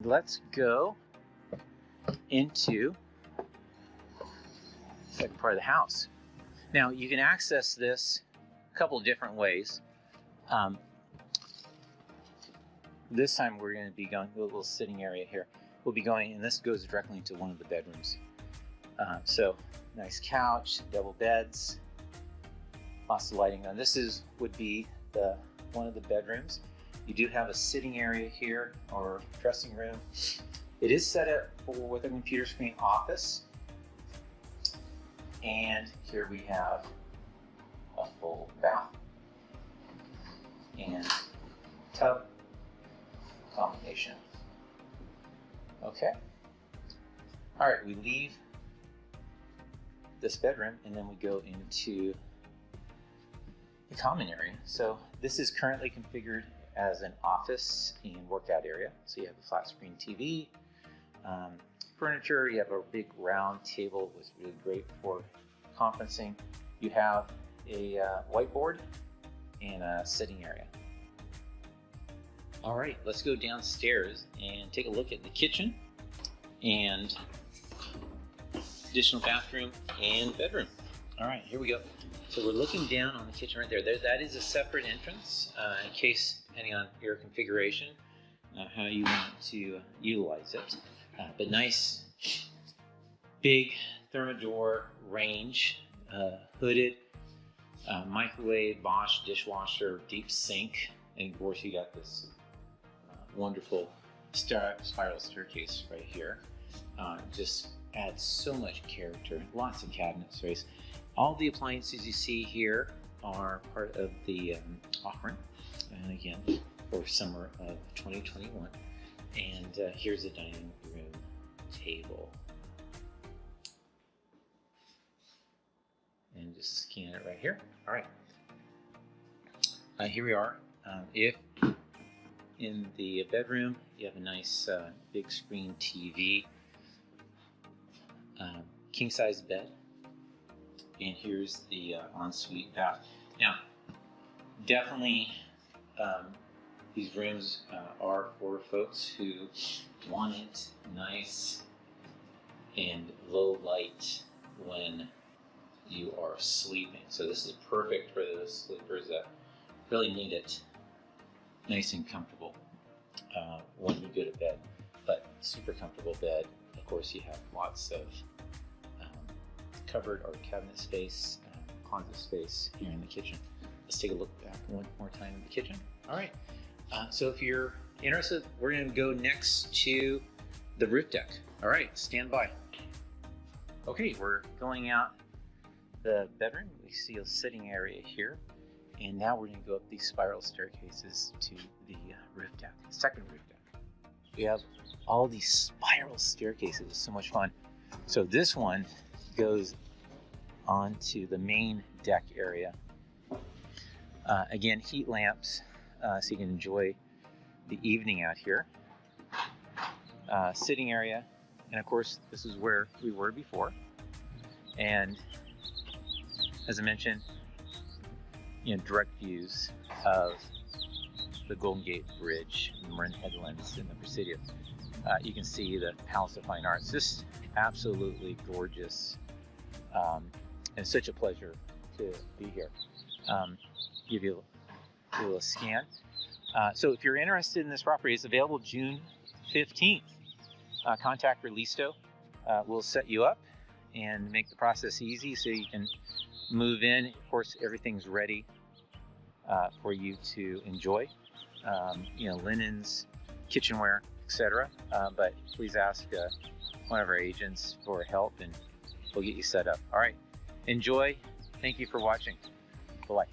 Let's go into the second part of the house. Now you can access this a couple of different ways. This time we're going to be going to a little sitting area here. We'll be going, and this goes directly into one of the bedrooms. So nice couch, double beds, lots of lighting. Now this would be one of the bedrooms. You do have a sitting area here or dressing room. It is set up with a computer screen office. And here we have a full bath and tub combination. Okay. All right, we leave this bedroom and then we go into the common area. So this is currently configured as an office and workout area. So you have a flat screen TV, furniture, you have a big round table, was really great for conferencing. You have a whiteboard and a sitting area. All right, let's go downstairs and take a look at the kitchen and additional bathroom and bedroom. All right, here we go. So we're looking down on the kitchen right there. That is a separate entrance in case, depending on your configuration, how you want to utilize it. But nice, big Thermador range, hooded, microwave, Bosch dishwasher, deep sink, and of course you got this wonderful spiral staircase right here. Just adds so much character, lots of cabinet space. All the appliances you see here are part of the offering, and again, for summer of 2021. And here's a dining room table. And just scan it right here. All right. Here we are. If in the bedroom you have a nice big screen TV, king size bed, and here's the ensuite bath. Now, definitely these rooms are for folks who want it nice and low light when you are sleeping. So this is perfect for those sleepers that really need it nice and comfortable when you go to bed. But super comfortable bed. Of course, you have lots of cupboard or cabinet space, closet space here in the kitchen. Let's take a look back one more time in the kitchen. All right. So if you're interested, we're going to go next to the roof deck. All right, stand by. Okay, we're going out the bedroom. We see a sitting area here, and now we're going to go up these spiral staircases to the roof deck, the second roof deck. We have all these spiral staircases. It's so much fun. So this one goes onto the main deck area. Again, heat lamps, so you can enjoy the evening out here. Sitting area, and of course, this is where we were before. And as I mentioned, direct views of the Golden Gate Bridge, the Marin Headlands, and the Presidio. You can see the Palace of Fine Arts. Just absolutely gorgeous, and such a pleasure to be here. Give you a little scan. So if you're interested in this property, it's available June 15th. Contact ReLISTO. We'll set you up and make the process easy so you can move in. Of course, everything's ready for you to enjoy. Linens, kitchenware, etc. But please ask one of our agents for help and we'll get you set up. All right, enjoy. Thank you for watching. Bye-bye.